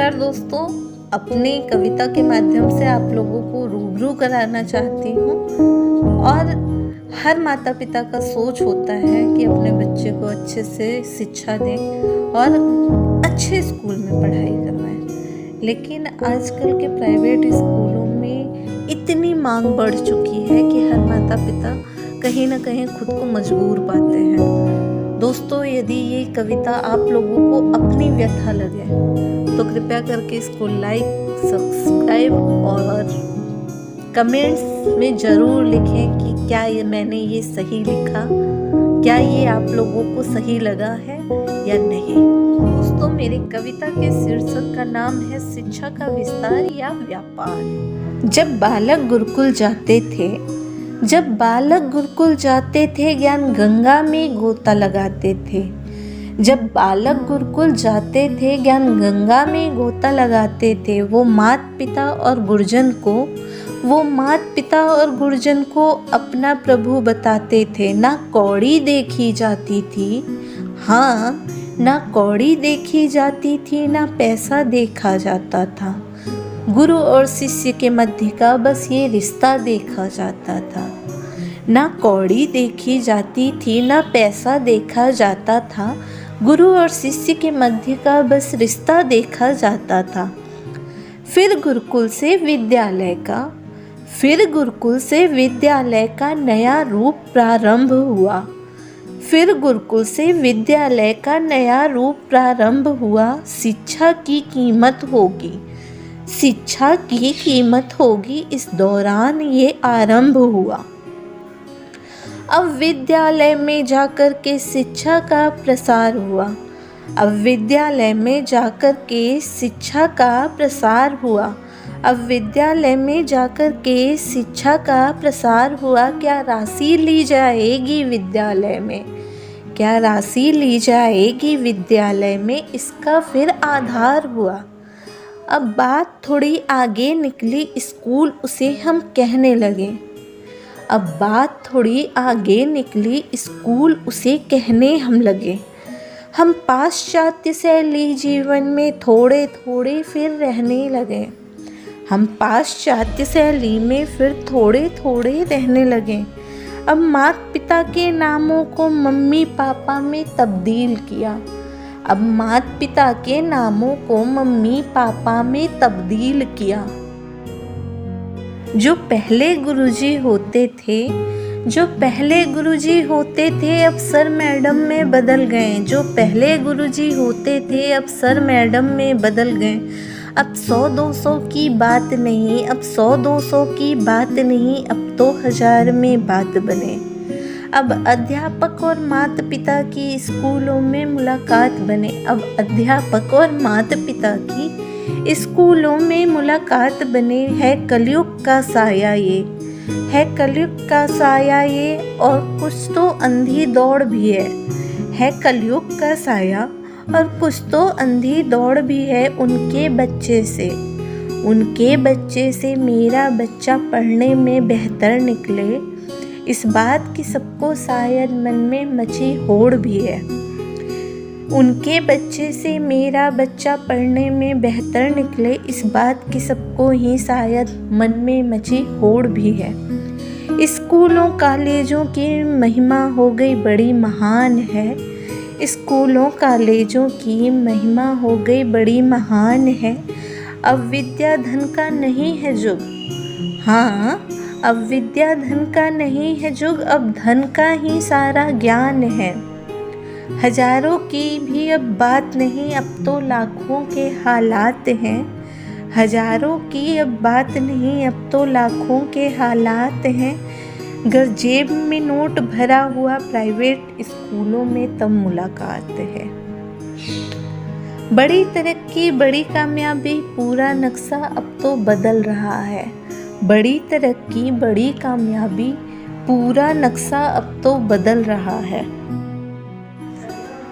नमस्कार दोस्तों, अपनी कविता के माध्यम से आप लोगों को रूबरू कराना चाहती हूँ। और हर माता पिता का सोच होता है कि अपने बच्चे को अच्छे से शिक्षा दें और अच्छे स्कूल में पढ़ाई करवाएं। लेकिन आजकल के प्राइवेट स्कूलों में इतनी मांग बढ़ चुकी है कि हर माता पिता कहीं ना कहीं खुद को मजबूर पाते हैं। दोस्तों, यदि ये कविता आप लोगों को अपनी व्यथा लगे तो कृपया करके इसको लाइक, सब्सक्राइब और कमेंट्स में ज़रूर लिखें कि क्या मैंने ये सही लिखा, क्या ये आप लोगों को सही लगा है या नहीं। दोस्तों, मेरी कविता के शीर्षक का नाम है शिक्षा का विस्तार या व्यापार। जब बालक गुरुकुल जाते थे ज्ञान गंगा में गोता लगाते थे। जब बालक गुरुकुल जाते थे ज्ञान गंगा में गोता लगाते थे। वो माता पिता और गुरुजन को अपना प्रभु बताते थे। ना कौड़ी देखी जाती थी, ना कौड़ी देखी जाती थी, ना पैसा देखा जाता था। गुरु और शिष्य के मध्य का बस ये रिश्ता देखा जाता था। ना कौड़ी देखी जाती थी, ना पैसा देखा जाता था। गुरु और शिष्य के मध्य का बस रिश्ता देखा जाता था। फिर गुरुकुल से विद्यालय का नया रूप प्रारंभ हुआ। शिक्षा की कीमत होगी, इस दौरान ये आरंभ हुआ। अब विद्यालय में जाकर के शिक्षा का प्रसार हुआ। अब विद्यालय में जाकर के शिक्षा का प्रसार हुआ। क्या राशि ली जाएगी विद्यालय में, इसका फिर आधार हुआ। अब बात थोड़ी आगे निकली, स्कूल उसे हम कहने लगे। हम पाश्चात्य शैली जीवन में थोड़े थोड़े फिर रहने लगे। अब माता पिता के नामों को मम्मी पापा में तब्दील किया। जो पहले गुरुजी होते थे अब सर मैडम में बदल गए। अब 100-200 की बात नहीं, अब तो 1000 में बात बने। अब अध्यापक और माता पिता की स्कूलों में मुलाकात बने। है कलयुग का साया ये और कुछ तो अंधी दौड़ भी है उनके बच्चे से मेरा बच्चा पढ़ने में बेहतर निकले, इस बात की सबको शायद मन में मची होड़ भी है। उनके बच्चे से मेरा बच्चा पढ़ने में बेहतर निकले, इस बात की सबको ही शायद मन में मची होड़ भी है। स्कूलों कॉलेजों की महिमा हो गई बड़ी महान है। अब विद्या धन का नहीं है जुग, अब धन का ही सारा ज्ञान है। हजारों की भी अब बात नहीं, अब तो लाखों के हालात हैं। अगर जेब में नोट भरा हुआ प्राइवेट स्कूलों में तब मुलाकात है। बड़ी तरक्की बड़ी कामयाबी पूरा नक्शा अब तो बदल रहा है।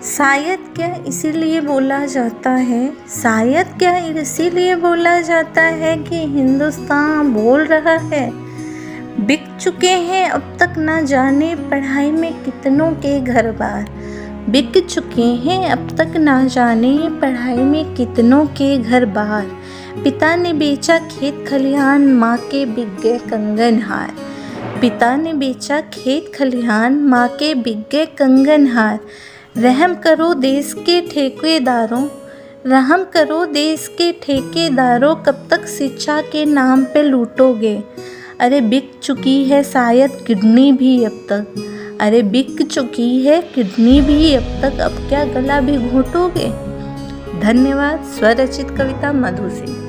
शायद क्या इसीलिए बोला जाता है कि हिंदुस्तान बोल रहा है। बिक चुके हैं अब तक ना जाने पढ़ाई में कितनों के घर बार। बिक चुके हैं अब तक ना जाने पढ़ाई में कितनों के घर बार। पिता ने बेचा खेत खलिहान, माँ के बिक गए कंगन हार। पिता ने बेचा खेत खलिहान, माँ के बिक गए कंगन हार। रहम करो देश के ठेकेदारों, रहम करो देश के ठेकेदारों, कब तक शिक्षा के नाम पे लूटोगे। अरे बिक चुकी है शायद किडनी भी अब तक, अरे बिक चुकी है किडनी भी अब तक, अब क्या गला भी घोटोगे। धन्यवाद। स्वरचित कविता मधु सिंह।